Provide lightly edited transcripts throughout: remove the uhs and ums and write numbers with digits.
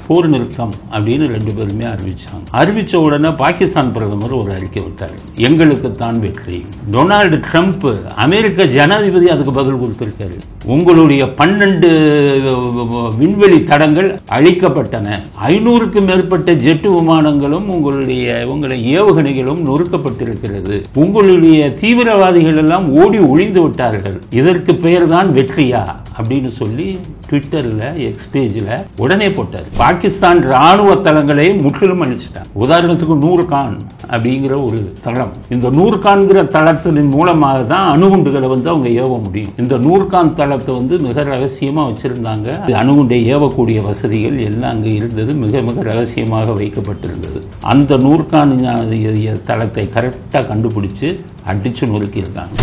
போர் நிறுத்தம் அப்படின்னு 2 பேருமே அறிவிச்சாங்க. அறிவிச்ச உடனே பாகிஸ்தான் பிரதமர் ஒரு அறிக்கை விட்டார், எங்களுக்கு தான் வெற்றி. டொனால்டு ட்ரம்ப் அமெரிக்க ஜனாதிபதி அதுக்கு பதில் கொடுத்திருக்காரு, உங்களுடைய 12 விண்வெளி தடங்கள் அழிக்கப்பட்டன, 500க்கும் மேற்பட்ட ஜெட் விமானங்களும் உங்களுடைய ஏவுகணைகளும் நொறுக்கப்பட்டிருக்கிறது, உங்களுடைய தீவிரவாதிகள் எல்லாம் ஓடி ஒளிந்து விட்டார்கள், இதற்கு பெயர் தான் வெற்றியா அப்படின்னு சொல்லி ட்விட்டர்ல எக்ஸ் பேஜ்ல உடனே போட்டார். பாகிஸ்தான் ராணுவ தளங்களை முற்றிலும் அழிச்சிட்டார். உதாரணத்துக்கு நூர்கான் அப்படிங்கிற ஒரு தளம், இந்த நூர்கான்கிற தளத்தின் மூலமாக தான் அணுகுண்டுகளை அவங்க ஏவ முடியும். இந்த நூர்கான் தளத்தை மிக ரகசியமா வச்சிருந்தாங்க. அணுகுண்டை ஏவக்கூடிய வசதிகள் எல்லாம் அங்க இருந்தது, மிக மிக ரகசியமாக வைக்கப்பட்டிருந்தது. அந்த நூர்கான் தளத்தை கரெக்டா கண்டுபிடிச்சு அடிச்சு நொறுக்கியிருக்காங்க.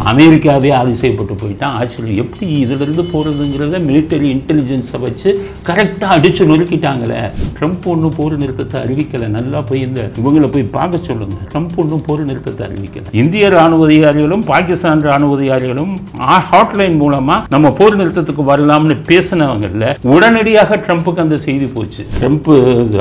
அமெரிக்காவே அதிசயப்பட்டு போயிட்டான். ஆச்சரியம், எப்படி இதிலிருந்து போகிறதுங்கிறத மிலிட்டரி இன்டெலிஜென்ஸை வச்சு கரெக்டாக அடித்து நொறுக்கிட்டாங்களே. ட்ரம்ப் ஒன்றும் போர் நிறுத்தத்தை அறிவிக்கலை. நல்லா போய் இவங்களை போய் பார்க்க சொல்லுங்க. ட்ரம்ப் ஒன்றும் போர் நிறுத்தத்தை அறிவிக்கலை. இந்திய ராணுவ அதிகாரிகளும் பாகிஸ்தான் ராணுவ அதிகாரிகளும் ஹாட்லைன் மூலமா நம்ம போர் நிறுத்தத்துக்கு வரலாம்னு பேசினவங்கல்ல, உடனடியாக ட்ரம்ப்புக்கு அந்த செய்தி போச்சு. ட்ரம்ப்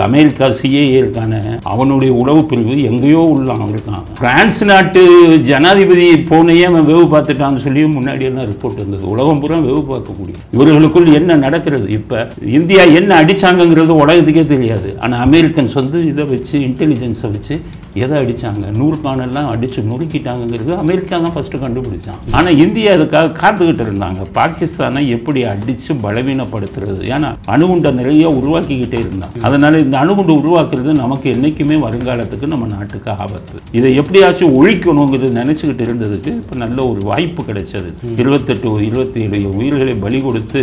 அமெரிக்கா சிஏஏ இருக்கான அவனுடைய உளவு பிரிவு எங்கேயோ உள்ளான் இருக்கான். பிரான்ஸ் நாட்டு ஜனாதிபதி போனையே வெவு பார்த்துட்டான்னு சொல்லி முன்னாடி எல்லாம் ரிப்போர்ட் வந்தது. உலகம் பூரா வெவு பார்க்கக்கூடிய இவர்களுக்குள் என்ன நடக்கிறது. இப்ப இந்தியா என்ன அடிச்சாங்கிறது உலகத்துக்கே தெரியாது. ஆனா அமெரிக்கன்ஸ் இதை வச்சு இன்டெலிஜென்ஸை வச்சு எதை அடிச்சாங்க, நூர்கானெல்லாம் அடிச்சு நொறுக்கிட்டாங்கிறது அமெரிக்கா தான் ஃபர்ஸ்ட் கண்டுபிடிச்சான். ஆனா இந்தியா அதுக்காக காத்துக்கிட்டு இருந்தாங்க, பாகிஸ்தானை எப்படி அடிச்சு பலவீனப்படுத்துறது. ஏன்னா அணுகுண்டை நிறைய உருவாக்கிக்கிட்டே இருந்தாங்க. அதனால இந்த அணுகுண்டு உருவாக்குறது நமக்கு என்னைக்குமே வருங்காலத்துக்கு நம்ம நாட்டுக்கு ஆபத்து. இதை எப்படியாச்சும் ஒழிக்கணுங்கிறது நினைச்சுக்கிட்டு இருந்ததுக்கு இப்ப நல்ல ஒரு வாய்ப்பு கிடைச்சது. 27 உயிர்களை பலி கொடுத்து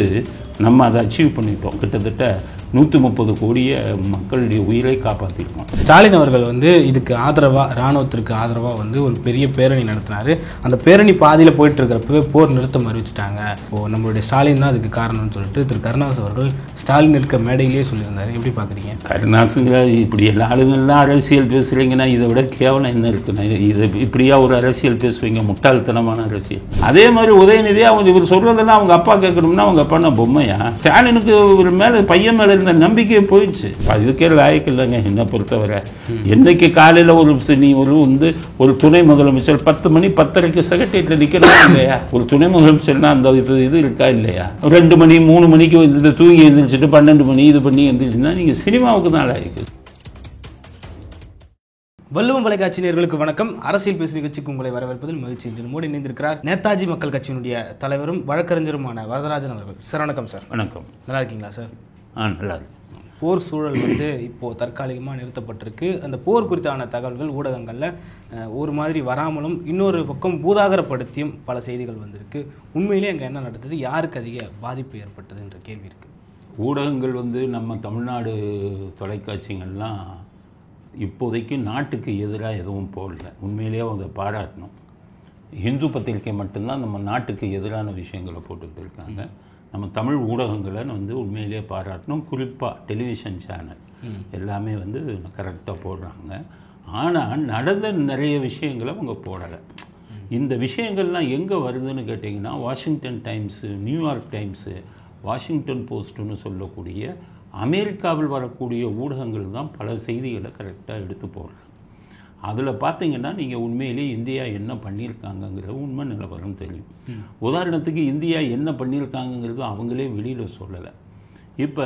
நம்ம அதை அச்சீவ் பண்ணிட்டோம். கிட்டத்தட்ட 130 கோடிய மக்களுடைய உயிரை காப்பாற்றிருக்கோம். ஸ்டாலின் அவர்கள் இதுக்கு ஆதரவா, ராணுவத்திற்கு ஆதரவா ஒரு பெரிய பேரணி நடத்தினாரு. அந்த பேரணி பாதியில் போயிட்டு இருக்கிறப்பவே போர் நிறுத்தம் அறிவிச்சிட்டாங்க. நம்மளுடைய ஸ்டாலின் தான் அதுக்கு காரணம்னு சொல்லிட்டு திரு கருணாஸ் அவர்கள் ஸ்டாலின் இருக்க மேடையிலேயே சொல்லியிருந்தாரு. எப்படி பாக்குறீங்க? கருணாஸுங்கிற இப்படி எல்லா ஆளுங்கள்லாம் அரசியல் பேசுறீங்கன்னா இதை விட கேவலம் என்ன இருக்குன்னா, இது இப்படியா ஒரு அரசியல் பேசுவீங்க? முட்டாள்தனமான அரசியல். அதே மாதிரி உதயநிதி இவர் சொல்றதெல்லாம் அவங்க அப்பா கேட்கணும்னா அவங்க அப்பா நான் பொம்மையா? ஸ்டாலினுக்கு ஒரு மேல பையன் மேல இந்த நம்பிக்கையை போயிடுச்சு. இதுக்கே லாயக்கு இல்லைங்க என்ன பொறுத்தவரை. என்னைக்கு காலையில் ஒரு துணை முதலமைச்சர் 10 மணி 10:30 செக்ரட்டரியேட்ல நிற்கிறதா இல்லையா? ஒரு துணை முதலமைச்சர்னா அந்த இது இருக்கா இல்லையா? 2 மணி 3 மணிக்கு தூங்கி எழுந்திரிச்சிட்டு 12 மணி இது பண்ணி எழுந்திரிச்சுன்னா நீங்க சினிமாவுக்கு தான் லாயக்கு. வள்ளுவம் தொலைக்காட்சி நேயர்களுக்கு வணக்கம். அரசியல் பேசு நிகழ்ச்சிக்கு உங்களை வரவேற்பதில் மகிழ்ச்சி. நம்மோடு இணைந்திருக்கிறார் நேதாஜி மக்கள் கட்சியினுடைய தலைவரும் வழக்கறிஞருமான வரதராஜன் அவர்கள். சார் வணக்கம். சார் வணக்கம். நல்லா இருக்கீங்களா சார்? நல்லா இருக்கு. போர் சூழல் இப்போ தற்காலிகமாக நிறுத்தப்பட்டிருக்கு. அந்த போர் குறித்தான தகவல்கள் ஊடகங்களில் ஒரு மாதிரி வராமலும் இன்னொரு பக்கம் பூதாகரப்படுத்தியும் பல செய்திகள் வந்திருக்கு. உண்மையிலே அங்கே என்ன நடந்தது, யாருக்கு அதிக பாதிப்பு ஏற்பட்டது என்ற கேள்வி இருக்கு. ஊடகங்கள் நம்ம தமிழ்நாடு தொலைக்காட்சிகள்லாம் இப்போதைக்கு நாட்டுக்கு எதிராக எதுவும் போடல. உண்மையிலேயே அவங்க பாராட்டணும். ஹிந்து பத்திரிகை மட்டும்தான் நம்ம நாட்டுக்கு எதிரான விஷயங்களை போட்டுக்கிட்டு இருக்காங்க. நம்ம தமிழ் ஊடகங்களை உண்மையிலேயே பாராட்டணும். குறிப்பாக டெலிவிஷன் சேனல் எல்லாமே கரெக்டாக போடுறாங்க. ஆனால் நடந்த நிறைய விஷயங்களை அவங்க போடலை. இந்த விஷயங்கள்லாம் எங்கே வருதுன்னு கேட்டிங்கன்னா, Washington Times, New York Times, Washington போஸ்ட்டுன்னு சொல்லக்கூடிய அமெரிக்காவில் வரக்கூடிய ஊடகங்கள் தான் பல செய்திகளை கரெக்டாக எடுத்து போடுறாங்க. அதில் பார்த்தீங்கன்னா நீங்கள் உண்மையிலே இந்தியா என்ன பண்ணியிருக்காங்கங்கிறது உண்மை நிலவரம் தெரியும். உதாரணத்துக்கு இந்தியா என்ன பண்ணியிருக்காங்கங்கிறது அவங்களே வெளியில் சொல்லலை. இப்போ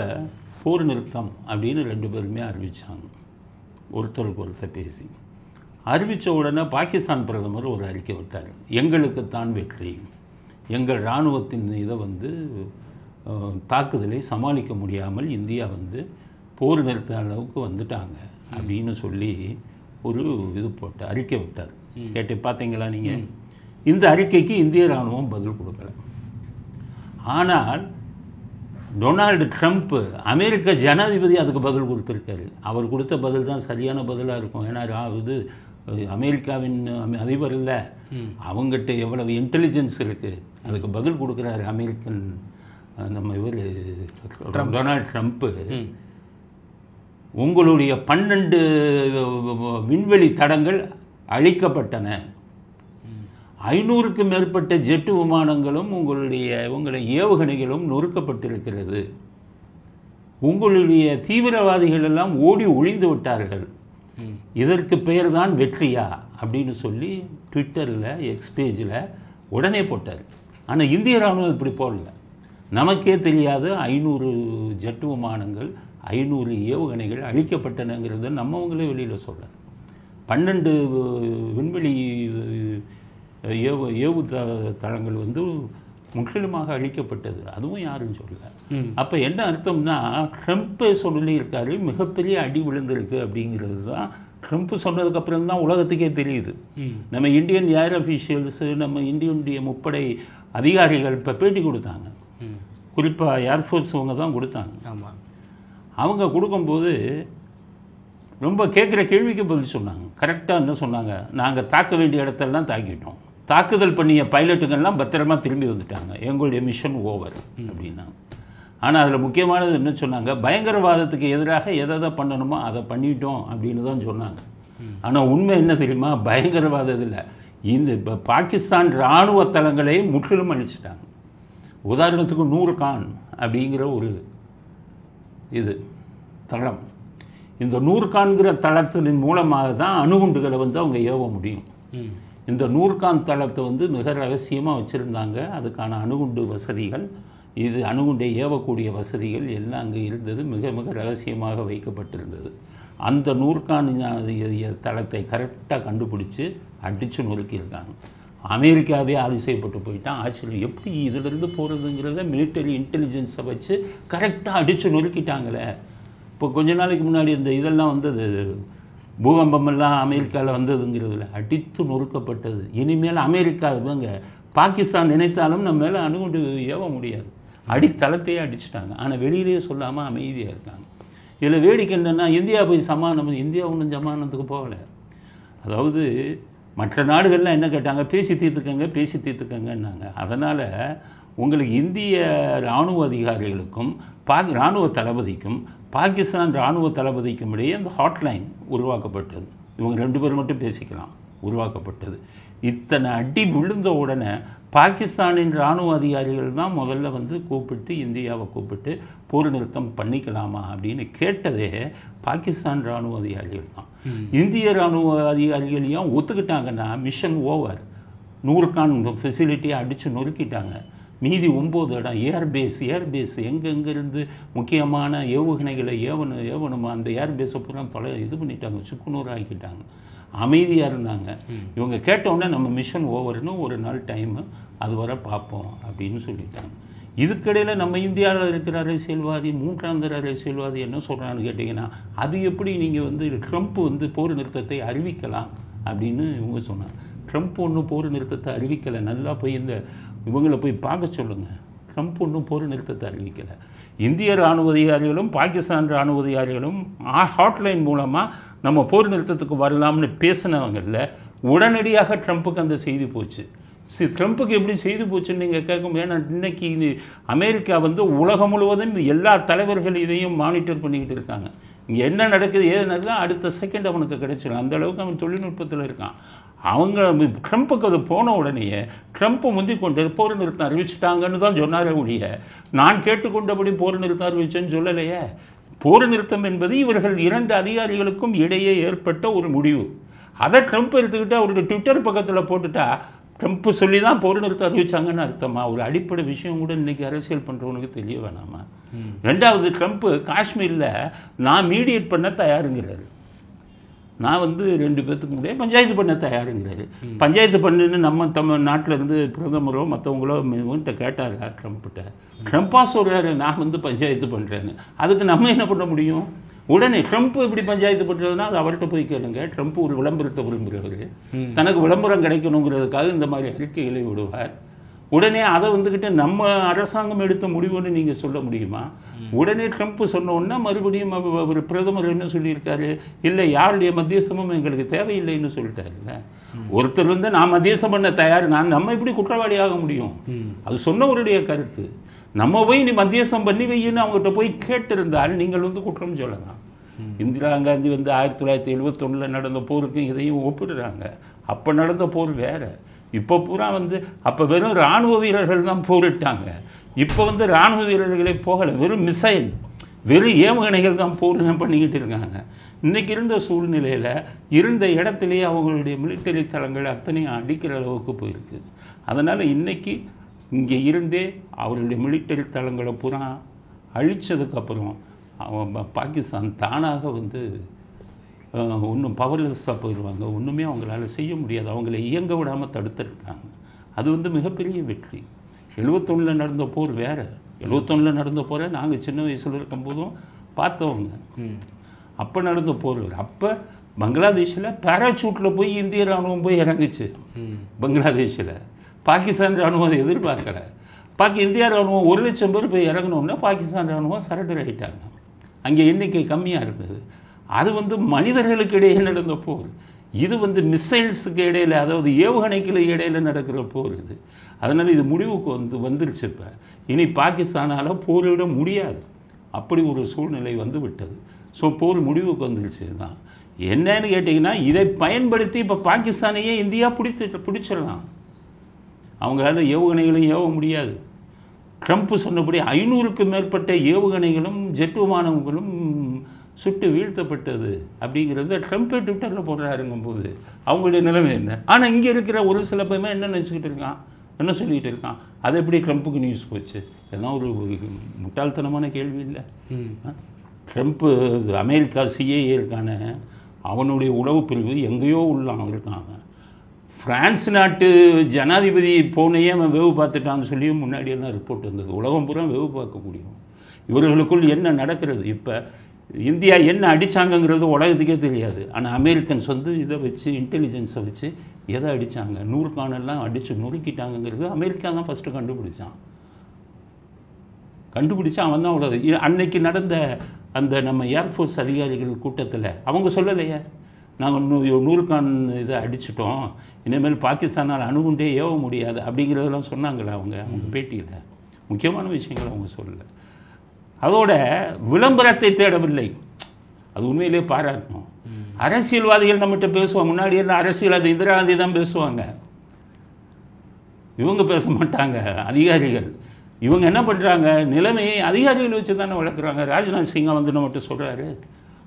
போர் நிறுத்தம் அப்படின்னு 2 பேருமே அறிவித்தாங்க, ஒருத்தருக்கு ஒருத்தர் பேசி. அறிவித்த உடனே பாகிஸ்தான் பிரதமர் ஒரு அறிக்கை விட்டார், எங்களுக்கு தான் வெற்றி, எங்கள் இராணுவத்தின் இதை தாக்குதலை சமாளிக்க முடியாமல் இந்தியா போர் நிறுத்த அளவுக்கு வந்துட்டாங்க அப்படின்னு சொல்லி ஒரு இது போட்டு அறிக்கை விட்டார். கேட்டு பார்த்தீங்களா நீங்கள்? இந்த அறிக்கைக்கு இந்திய ராணுவம் பதில் கொடுக்கல. ஆனால் டொனால்டு ட்ரம்ப் அமெரிக்க ஜனாதிபதி அதுக்கு பதில் கொடுத்துருக்காரு. அவர் கொடுத்த பதில் தான் சரியான பதிலாக இருக்கும். ஏன்னா அமெரிக்காவின் அதிபர் இல்லை, அவங்ககிட்ட எவ்வளவு இன்டெலிஜென்ஸ் இருக்குது, அதுக்கு பதில் கொடுக்குறாரு அமெரிக்கன் நம்ம டொனால்டு ட்ரம்ப். உங்களுடைய 12 விண்வெளி தடங்கள் அழிக்கப்பட்டன, 500க்கும் மேற்பட்ட ஜெட் விமானங்களும் உங்களுடைய ஏவுகணைகளும் நொறுக்கப்பட்டிருக்கிறது, உங்களுடைய தீவிரவாதிகள் எல்லாம் ஓடி ஒளிந்து விட்டார்கள், இதற்கு பெயர் தான் வெற்றியா அப்படின்னு சொல்லி ட்விட்டரில் எக்ஸ் பேஜில் உடனே போட்டார். ஆனால் இந்திய ராணுவம் இப்படி போடல. நமக்கே தெரியாத 500 ஜெட் விமானங்கள் 500 ஏவுகணைகள் அழிக்கப்பட்டனங்கிறத நம்மவங்களே வெளியில் சொல்ல. 12 விண்வெளி ஏவு தளங்கள் வந்து முற்றிலுமாக அழிக்கப்பட்டது, அதுவும் யாரும் சொல்லல. அப்போ என்ன அர்த்தம்னா, ட்ரம்ப்பே சொல்லியிருக்காரு மிகப்பெரிய அடி விழுந்திருக்கு அப்படிங்கிறது தான். ட்ரம்ப் சொன்னதுக்கப்புறம் தான் உலகத்துக்கே தெரியுது. நம்ம இந்தியன் ஏர் அஃபீஷியல்ஸு, நம்ம இந்தியனுடைய முப்படை அதிகாரிகள் இப்போ பேட்டி கொடுத்தாங்க. குறிப்பாக ஏர்ஃபோர்ஸ் அவங்க தான் கொடுத்தாங்க. ஆமாம், அவங்க கொடுக்கும்போது ரொம்ப கேட்குற கேள்விக்கு பதில் சொன்னாங்க. கரெக்டாக என்ன சொன்னாங்க, நாங்கள் தாக்க வேண்டிய இடத்தெல்லாம் தாக்கிட்டோம், தாக்குதல் பண்ணிய பைலட்டுங்கள்லாம் பத்திரமா திரும்பி வந்துட்டாங்க, எங்களுடைய மிஷன் ஓவர் அப்படின்னாங்க. ஆனால் அதில் முக்கியமானது என்ன சொன்னாங்க, பயங்கரவாதத்துக்கு எதிராக எதை பண்ணணுமோ அதை பண்ணிட்டோம் அப்படின்னு தான் சொன்னாங்க. ஆனால் உண்மை என்ன தெரியுமா, பயங்கரவாதத்தில் இந்த இப்போ பாகிஸ்தான் இராணுவ தளங்களை முற்றிலும் அழிச்சிட்டாங்க. உதாரணத்துக்கு நூர்கான் அப்படிங்கிற ஒரு இது தளம், இந்த நூர்கான்கிற தளத்தின் மூலமாக தான் அணுகுண்டுகளை வந்து அவங்க ஏவ முடியும். இந்த நூர்கான் தளத்தை வந்து மிக ரகசியமாக வச்சுருந்தாங்க. அதுக்கான அணுகுண்டு வசதிகள், இது அணுகுண்டை ஏவக்கூடிய வசதிகள் எல்லாம் அங்கே இருந்தது, மிக மிக ரகசியமாக வைக்கப்பட்டிருந்தது. அந்த நூர்கான் தளத்தை கரெக்டாக கண்டுபிடிச்சி அடித்து நொறுக்கியிருக்காங்க. அமெரிக்காவே அதிசயப்பட்டு போயிட்டான். ஆச்சரியம், எப்படி இதிலிருந்து போகிறதுங்கிறத மிலிட்டரி இன்டெலிஜென்ஸை வச்சு கரெக்டாக அடித்து நொறுக்கிட்டாங்களே. இப்போ கொஞ்ச நாளைக்கு முன்னாடி இந்த இதெல்லாம் வந்தது, பூகம்பமெல்லாம் அமெரிக்காவில் வந்ததுங்கிறதுல அடித்து நொறுக்கப்பட்டது. இனிமேல் அமெரிக்கா இவங்க பாகிஸ்தான் நினைத்தாலும் நம்ம மேலே அணுகுண்டு ஏவ முடியாது, அடித்தளத்தையே அடிச்சிட்டாங்க. ஆனால் வெளியிலேயே சொல்லாமல் அமைதியாக இருக்காங்க. இதில் வேடிக்கை என்னென்னா, இந்தியா போய் சமாதானம், இந்தியா ஒன்றும் சமாதானத்துக்கு போகலை. அதாவது மற்ற நாடுகள்லாம் என்ன கேட்டாங்க, பேசி தீர்த்துக்கங்கன்னாங்க. அதனால் உங்களுக்கு இந்திய இராணுவ அதிகாரிகளுக்கும் இராணுவ தளபதிக்கும் பாகிஸ்தான் இராணுவ தளபதிக்கும் இடையே அந்த ஹாட்லைன் உருவாக்கப்பட்டது. இவங்க 2 பேர் மட்டும் பேசிக்கலாம், உருவாக்கப்பட்டது. இத்தனை அடி விழுந்த உடனே பாகிஸ்தானின் இராணுவ அதிகாரிகள் தான் முதல்ல வந்து கூப்பிட்டு இந்தியாவை கூப்பிட்டு போர் நிறுத்தம் பண்ணிக்கலாமா அப்படின்னு கேட்டதே பாகிஸ்தான் இராணுவ அதிகாரிகள் தான். இந்திய இராணுவ அதிகாரிகளையும் ஒத்துக்கிட்டாங்கன்னா மிஷன் ஓவர், நூர்கான் ஃபெசிலிட்டியை அடித்து நொறுக்கிட்டாங்க. மீதி 9 இடம் ஏர்பேஸ் எங்கெங்கிருந்து முக்கியமான ஏவுகணைகளை ஏவணுமா அந்த ஏர்பேஸை பூரா இது பண்ணிட்டாங்க, சுக்குநூறு ஆக்கிட்டாங்க. அமைதியாக இருந்தாங்க. இவங்க கேட்டவுடனே நம்ம மிஷன் ஓவர்னு ஒரு நாள் டைமு, அது வர பார்ப்போம் அப்படின்னு சொல்லிட்டாங்க. இதுக்கிடையில் நம்ம இந்தியாவில் இருக்கிற அரசியல்வாதி, மூன்றாந்தர அரசியல்வாதி என்ன சொல்கிறான்னு கேட்டிங்கன்னா, அது எப்படி நீங்கள் வந்து ட்ரம்ப் வந்து போர் நிறுத்தத்தை அறிவிக்கலாம் அப்படின்னு இவங்க சொன்னாங்க. ட்ரம்ப் ஒன்றும் போர் நிறுத்தத்தை அறிவிக்கலை, நல்லா போய் இந்த இவங்களை போய் பார்க்க சொல்லுங்கள். ட்ரம்ப் ஒன்றும் போர் நிறுத்தத்தை அறிவிக்கலை. இந்திய இராணுவ அதிகாரிகளும் பாகிஸ்தான் இராணுவ அதிகாரிகளும் ஹாட்லைன் மூலமாக நம்ம போர் நிறுத்தத்துக்கு வரலாம்னு பேசினவங்களில் உடனடியாக ட்ரம்ப்புக்கு அந்த செய்தி போச்சு. ட்ரம்ப்புக்கு எப்படி செய்தி போச்சுன்னு நீங்கள் கேட்கும். ஏன்னா இன்னைக்கு இது அமெரிக்கா வந்து உலகம் முழுவதும் எல்லா தலைவர்கள் இதையும் மானிட்டர் பண்ணிக்கிட்டு இருக்காங்க. இங்கே என்ன நடக்குது ஏது நடக்குது அடுத்த செகண்ட் அவனுக்கு கிடைச்சிடும். அந்த அளவுக்கு அவன் தொழில்நுட்பத்தில் இருக்கான். அவங்க ட்ரம்ப்புக்கு அது போன உடனேயே ட்ரம்ப்பை முந்தி கொண்டு போர் நிறுத்தம் அறிவிச்சிட்டாங்கன்னு தான் சொன்னாரே ஒழிய, நான் கேட்டுக்கொண்டபடி போர் நிறுத்தம் அறிவிச்சேன்னு சொல்லலையே. போர் நிறுத்தம் என்பது இவர்கள் 2 அதிகாரிகளுக்கும் இடையே ஏற்பட்ட ஒரு முடிவு. அதை ட்ரம்ப் எடுத்துக்கிட்டு அவருடைய ட்விட்டர் பக்கத்தில் போட்டுட்டா ட்ரம்ப் சொல்லி தான் போர் நிறுத்தம் அறிவிச்சாங்கன்னு அர்த்தமா? ஒரு அடிப்படை விஷயம் கூட இன்றைக்கி அரசியல் பண்ணுறவனுக்கு தெரிய வேணாமா? 2வது, ட்ரம்ப்பு காஷ்மீரில் நான் மீடியேட் பண்ண தயாருங்கிறாரு. நான் வந்து 2 பேர்த்துக்கு முடியாது பஞ்சாயத்து பண்ண தயாருங்கிறாரு. பஞ்சாயத்து பண்ணுன்னு நம்ம நாட்டில் இருந்து பிரதமரோ மற்றவங்களோ இவன்கிட்ட கேட்டாரா ட்ரம்ப்கிட்ட? ட்ரம்ப்பாக சொல்கிறாரு நான் வந்து பஞ்சாயத்து பண்ணுறேன்னு. அதுக்கு நம்ம என்ன பண்ண முடியும்? உடனே ட்ரம்ப் எப்படி பஞ்சாயத்து பண்ணுறதுனா அது அவர்கிட்ட போய் கேளுங்க. ட்ரம்ப் ஒரு விளம்பரத்தை விரும்புகிறவர், தனக்கு விளம்பரம் கிடைக்கணுங்கிறதுக்காக இந்த மாதிரி அறிக்கைகளை விடுவார். உடனே அதை வந்துக்கிட்டு நம்ம அரசாங்கம் எடுத்த முடிவுன்னு நீங்கள் சொல்ல முடியுமா? உடனே ட்ரம்ப் சொன்ன உடனே மறுபடியும் அவர் பிரதமர் என்ன சொல்லியிருக்காரு, இல்லை யாருடைய மத்தியஸ்தமும் எங்களுக்கு தேவையில்லைன்னு சொல்லிட்டாருல்ல. ஒருத்தர் வந்து நான் மத்தியஸ்தம் பண்ண தயார், நம்ம எப்படி குற்றவாளி ஆக முடியும்? அது சொன்னவருடைய கருத்து. நம்ம போய் நீ மத்தியஸ்தம் பண்ணி வையின்னு அவங்ககிட்ட போய் கேட்டிருந்தால் நீங்கள் வந்து குற்றம் சொல்லலாம். இந்திரா காந்தி வந்து 1971 நடந்த போருக்கும் இதையும் ஒப்பிடுறாங்க. அப்போ நடந்த போர் வேறு. இப்போ பூரா வந்து அப்போ வெறும் இராணுவ வீரர்கள் தான் போரிட்டாங்க. இப்போ வந்து இராணுவ வீரர்களே போகலை, வெறும் மிசைல் வெறும் ஏவுகணைகள் தான் போர் பண்ணிக்கிட்டு இருக்காங்க. இன்றைக்கி இருந்த சூழ்நிலையில் இருந்த இடத்துலையே அவங்களுடைய மிலிட்டரி தளங்கள் அத்தனையும் அடிக்கிற அளவுக்கு போயிருக்கு. அதனால் இன்றைக்கி இங்கே இருந்தே அவருடைய மிலிட்டரி தளங்களை பூரா அழித்ததுக்கப்புறம் பாகிஸ்தான் தானாக வந்து ஒன்றும் பவர்லெஸ்ஸாக போயிடுவாங்க. ஒன்றுமே அவங்களால செய்ய முடியாது. அவங்கள இயங்க விடாமல் தடுத்துருக்காங்க. அது வந்து மிகப்பெரிய வெற்றி. 71 நடந்த போர் வேறு. 71 நடந்த போரை நாங்கள் சின்ன வயசில் இருக்கும்போதும் பார்த்தவங்க. அப்போ நடந்த போர் வேறு. அப்போ பங்களாதேஷில் பேராசூட்டில் போய் இந்திய இராணுவம் போய் இறங்குச்சு. பங்களாதேஷில் பாகிஸ்தான் இராணுவம் அதை எதிர்பார்க்கலை. இந்தியா இராணுவம் 1 லட்சம் பேர் போய் இறங்கணுன்னா பாகிஸ்தான் இராணுவம் சரண்டர் ஆகிட்டாங்க. அங்கே எண்ணிக்கை கம்மியாக இருந்தது. அது வந்து மனிதர்களுக்கு இடையே நடந்த போர். இது வந்து மிசைல்ஸுக்கு இடையில், அதாவது ஏவுகணைக்கு இடையில் நடக்கிற போர் இது. அதனால் இது முடிவுக்கு வந்துருச்சு. இப்போ இனி பாகிஸ்தானால் போரிட முடியாது, அப்படி ஒரு சூழ்நிலை வந்து விட்டது. ஸோ போர் முடிவுக்கு வந்துருச்சு தான். என்னன்னு கேட்டிங்கன்னா, இதை பயன்படுத்தி இப்போ பாகிஸ்தானையே இந்தியா பிடிச்சிடலாம். அவங்களால ஏவுகணைகளும் ஏவ முடியாது. ட்ரம்ப் சொன்னபடி 500க்கு மேற்பட்ட ஏவுகணைகளும் ஜெட் விமானங்களும் சுட்டு வீழ்த்தப்பட்டது அப்படிங்கிறத ட்ரம்ப்பே ட்விட்டரில் போடுறாருங்கும்போது அவங்களுடைய நிலைமை என்ன? ஆனால் இங்கே இருக்கிற ஒரு சில பேருமே என்ன நினச்சிக்கிட்டு இருக்கான், என்ன சொல்லிக்கிட்டு இருக்கான், அது எப்படி ட்ரம்ப்புக்கு நியூஸ் போச்சு? இதெல்லாம் ஒரு முட்டாள்தனமான கேள்வி இல்லை? ட்ரம்ப்பு அமெரிக்கா சிஏஏ இருக்கான அவனுடைய உளவு பிரிவு எங்கேயோ உள்ளான் இருக்காங்க. பிரான்ஸ் நாட்டு ஜனாதிபதி போனையே அவன் வேவு பார்த்துட்டான்னு சொல்லி முன்னாடியெல்லாம் ரிப்போர்ட் வந்தது. உலகம் பூரா வேவு பார்க்க முடியும். இவர்களுக்குள் என்ன நடக்கிறது? இப்போ இந்தியா என்ன அடித்தாங்கங்கிறது உலகத்துக்கே தெரியாது. ஆனால் அமெரிக்கன்ஸ் வந்து இதை வச்சு, இன்டெலிஜென்ஸை வச்சு எதை அடித்தாங்க, நூறுக்கானெல்லாம் அடித்து நொறுக்கிட்டாங்கங்கிறது அமெரிக்கா தான் ஃபஸ்ட்டு கண்டுபிடிச்சான். அவன் தான் உலக அன்னைக்கு நடந்த அந்த நம்ம ஏர்ஃபோர்ஸ் அதிகாரிகள் கூட்டத்தில் அவங்க சொல்லலையே, நாங்கள் 100 இதை அடிச்சிட்டோம், இனிமேல் பாகிஸ்தானால் அணுகுண்டே ஏவ முடியாது அப்படிங்கிறதெல்லாம் சொன்னாங்களே அவங்க பேட்டியில். முக்கியமான விஷயங்கள் அவங்க சொல்லலை. அதோட விளம்பரத்தை தேடவில்லை. அது உண்மையிலே பாராட்டணும். அரசியல்வாதிகள் நம்மகிட்ட பேசுவாங்க. முன்னாடி எல்லாம் அரசியல் அது இந்திரா காந்தி தான் பேசுவாங்க, இவங்க பேச மாட்டாங்க. அதிகாரிகள் இவங்க என்ன பண்ணுறாங்க, நிலைமையை அதிகாரிகள் வச்சு தானே வளர்க்குறாங்க. ராஜ்நாத் சிங்கா வந்து நம்மகிட்ட சொல்கிறாரு,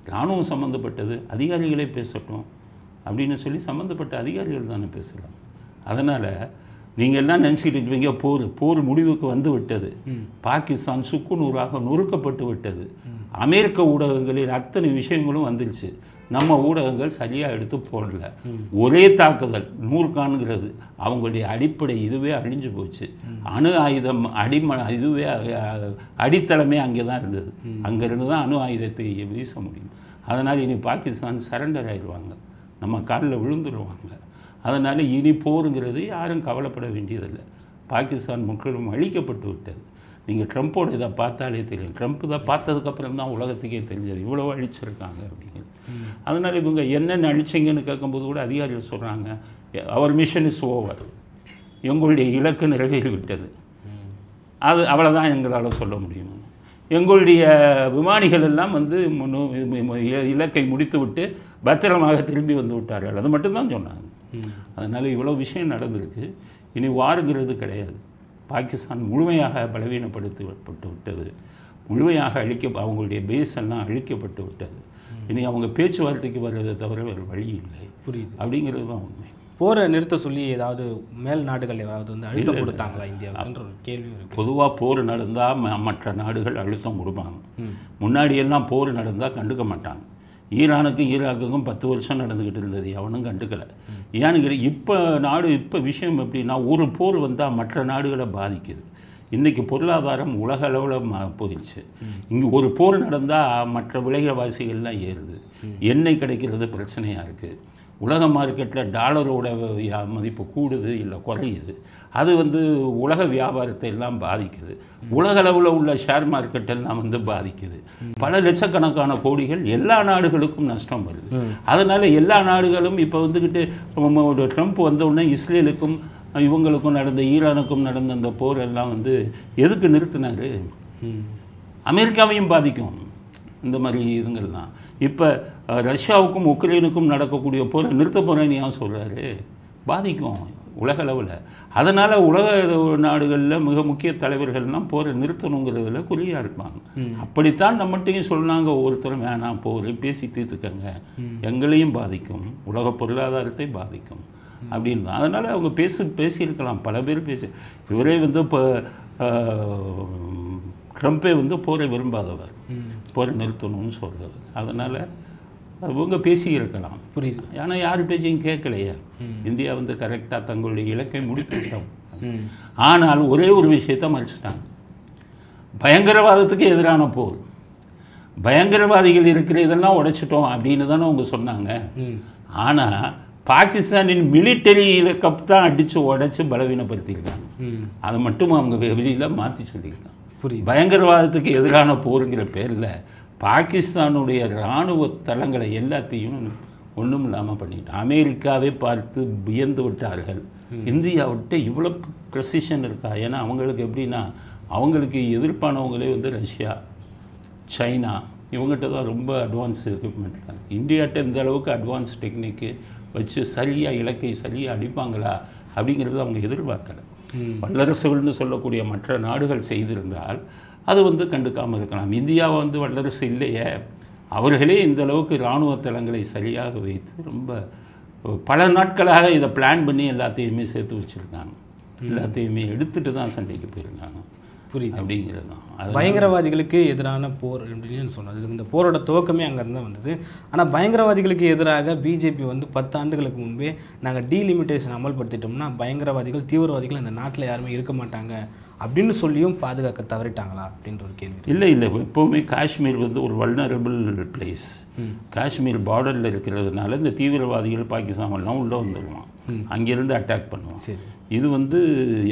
இராணுவம் சம்மந்தப்பட்டது அதிகாரிகளே பேசட்டும் அப்படின்னு சொல்லி சம்மந்தப்பட்ட அதிகாரிகள் தானே பேசுகிறாங்க. அதனால் நீங்கள் எல்லாம் நினச்சிக்கிட்டு இருப்பீங்க போர் முடிவுக்கு வந்து விட்டது, பாகிஸ்தான் சுக்குநூறாக நொறுக்கப்பட்டு விட்டது, அமெரிக்க ஊடகங்களில் அத்தனை விஷயங்களும் வந்துருச்சு, நம்ம ஊடகங்கள் சரியாக எடுத்து போடல, ஒரே தாக்குதல் நூறுக்கானுங்கிறது அவங்களுடைய அடிப்படை இதுவே அழிஞ்சு போச்சு, அணு ஆயுதம் இதுவே அடித்தளமே அங்கே தான் இருந்தது, அங்கேருந்து தான் அணு ஆயுதத்தை வீச முடியும். அதனால் இனி பாகிஸ்தான் சரண்டர் ஆகிடுவாங்க, நம்ம காலில் விழுந்துடுவாங்க. அதனால் இனி போருங்கிறது யாரும் கவலைப்பட வேண்டியதில்லை. பாகிஸ்தான் முற்றிலும் அழிக்கப்பட்டு விட்டது. நீங்கள் ட்ரம்ப்போட இதை பார்த்தாலே தெரியும். ட்ரம்ப் இதை பார்த்ததுக்கப்புறம் தான் உலகத்துக்கே தெரிஞ்சது இவ்வளோ அழிச்சிருக்காங்க அப்படிங்கிறது. அதனால் இவங்க என்னென்ன அழிச்சிங்கன்னு கேட்கும்போது கூட அதிகாரிகள் சொல்கிறாங்க, அவர் மிஷன் இஸ் ஓவர், எங்களுடைய இலக்கு நிறைவேறிவிட்டது, அது அவ்வளோதான் எங்களால் சொல்ல முடியும். எங்களுடைய விமானிகள் எல்லாம் வந்து இலக்கை முடித்துவிட்டு பத்திரமாக திரும்பி வந்து விட்டார்கள், அது மட்டும்தான் சொன்னாங்க. அதனால் இவ்வளோ விஷயம் நடந்திருக்கு. இனி வாருங்கிறது கிடையாது. பாகிஸ்தான் முழுமையாக பலவீனப்படுத்தப்பட்டு விட்டது, முழுமையாக அவங்களுடைய பேஸ் எல்லாம் அழிக்கப்பட்டு விட்டது. இனி அவங்க பேச்சுவார்த்தைக்கு வர்றதை தவிர வேறு வழி இல்லை. புரியுது. அப்படிங்கிறது தான் உண்மை. போரை நிறுத்த சொல்லி ஏதாவது மேல் நாடுகள் ஏதாவது வந்து அழுத்தம் கொடுத்தாங்களா இந்தியாவுக்குன்ற ஒரு கேள்வி இருக்குது. பொதுவாக போர் நடந்தால் மற்ற நாடுகள் அழுத்தம் கொடுப்பாங்க. முன்னாடியெல்லாம் போர் நடந்தால் கண்டுக்க மாட்டாங்க. ஈரானுக்கும் ஈராக்குக்கும் 10 வருஷம் நடந்துக்கிட்டு இருந்தது, எவனும் கண்டுக்கலை. ஏன்னு இப்போ விஷயம் எப்படின்னா, ஒரு போர் வந்தால் மற்ற நாடுகளை பாதிக்குது. இன்றைக்கி பொருளாதாரம் உலக அளவில் போயிடுச்சு. இங்கே ஒரு போர் நடந்தால் மற்ற விலைவாசிகள்லாம் ஏறுது, எண்ணெய் கிடைக்கிறது பிரச்சனையாக இருக்குது, உலக மார்க்கெட்டில் டாலரோட மதிப்பு கூடுது இல்லை குறையுது, அது வந்து உலக வியாபாரத்தை எல்லாம் பாதிக்குது, உலக அளவில் உள்ள ஷேர் மார்க்கெட்டெல்லாம் வந்து பாதிக்குது, பல லட்சக்கணக்கான கோடிகள் எல்லா நாடுகளுக்கும் நஷ்டம் வருது. அதனால் எல்லா நாடுகளும் இப்போ வந்துக்கிட்டு ட்ரம்ப் வந்தவுடனே இஸ்ரேலுக்கும் இவங்களுக்கும் நடந்த ஈரானுக்கும் நடந்த அந்த போர் எல்லாம் வந்து எதுக்கு நிறுத்தினார்? அமெரிக்காவையும் பாதிக்கும் இந்த மாதிரி இதுங்கள்லாம். இப்போ ரஷ்யாவுக்கும் உக்ரைனுக்கும் நடக்கக்கூடிய போரை நிறுத்த போகிறேன்னு ஏன் சொல்கிறாரு? பாதிக்கும். உலக அளவில். அதனால் உலக நாடுகளில் மிக முக்கிய தலைவர்கள்லாம் போரை நிறுத்தணுங்கிறதுல குறியாக இருப்பாங்க. அப்படித்தான் நம்மகிட்டையும் சொன்னாங்க, ஒவ்வொருத்தரும் வேணாம் போரை பேசி தீர்த்துக்கங்க, எங்களையும் பாதிக்கும், உலக பொருளாதாரத்தை பாதிக்கும் அப்படின்னு தான். அதனால் அவங்க பேசியிருக்கலாம், பல பேர் இவரே வந்து இப்போ ட்ரம்ப்பே வந்து போரை விரும்பாதவர், போரை நிறுத்தணும்னு சொல்கிறது. அதனால் அவங்க பேசியிருக்கலாம், புரியுது. ஆனால் யார் பேச்சையும் கேட்கலையே. இந்தியா வந்து கரெக்டாக தங்களுடைய இலக்கை முடித்துவிட்டோம். ஆனால் ஒரே ஒரு விஷயத்தை மறைச்சிட்டாங்க, பயங்கரவாதத்துக்கு எதிரான போர், பயங்கரவாதிகள் இருக்கிற இதெல்லாம் உடைச்சிட்டோம் அப்படின்னு தானே அவங்க சொன்னாங்க. ஆனால் பாகிஸ்தானின் மிலிட்டரி இலக்கம் தான் அடித்து உடைச்சி பலவீனப்படுத்தியிருக்காங்க. அதை மட்டும் அவங்க வெளியில் மாற்றி சொல்லியிருக்காங்க. பயங்கரவாதத்துக்கு எதிரான போருங்கிற பேரில் பாகிஸ்தானுடைய இராணுவ தளங்களை எல்லாத்தையும் ஒன்றும் இல்லாமல் பண்ணிட்டான். அமெரிக்காவே பார்த்து வியந்து விட்டார்கள், இந்தியாவிட்ட இவ்வளோ ப்ரெசிஷன் இருக்கா. ஏன்னா அவங்களுக்கு எப்படின்னா, அவங்களுக்கு எதிர்ப்பானவங்களே வந்து ரஷ்யா, சைனா, இவங்ககிட்ட தான் ரொம்ப அட்வான்ஸ் எக்யூப்மெண்ட் இருக்காங்க. இந்தியாட்ட இந்த அளவுக்கு அட்வான்ஸ் டெக்னிக்கு வச்சு சரியாக இலக்கை சரியாக அடிப்பாங்களா அப்படிங்கிறது அவங்க எதிர்பார்க்கலை. வல்லரசுகள்னு சொல்லக்கூடிய மற்ற நாடுகள் செய்திருந்தால் அது வந்து கண்டுக்காமல் இருக்கலாம். இந்தியாவை வந்து வல்லரசு இல்லையே, அவர்களே இந்த அளவுக்கு இராணுவ தளங்களை சரியாக வைத்து ரொம்ப பல நாட்களாக இதை பிளான் பண்ணி எல்லாத்தையுமே சேர்த்து வச்சுருக்காங்க. எல்லாத்தையுமே எடுத்துகிட்டு தான் சண்டைக்கு போயிருக்காங்க. புரியுது. அப்படிங்கிறது தான் பயங்கரவாதிகளுக்கு எதிரான போர் அப்படின்னு சொன்னது. இந்த போரோட துவக்கமே அங்கேருந்து வந்தது. ஆனால் பயங்கரவாதிகளுக்கு எதிராக பிஜேபி வந்து 10 ஆண்டுகளுக்கு முன்பே நாங்கள் டீலிமிட்டேஷன் அமல்படுத்திட்டோம்னா பயங்கரவாதிகள், தீவிரவாதிகள் இந்த நாட்டில் யாருமே இருக்க மாட்டாங்க அப்படின்னு சொல்லியும் பாதுகாக்க தவறிட்டாங்களா அப்படின்ற ஒரு கேள்வி. இல்லை, எப்போவுமே காஷ்மீர் வந்து ஒரு வல்னரபிள் பிளேஸ். காஷ்மீர் பார்டரில் இருக்கிறதுனால இந்த தீவிரவாதிகள் பாகிஸ்தான்லாம் உள்ளே வந்துடுவான், அங்கேருந்து அட்டாக் பண்ணுவான். சரி, இது வந்து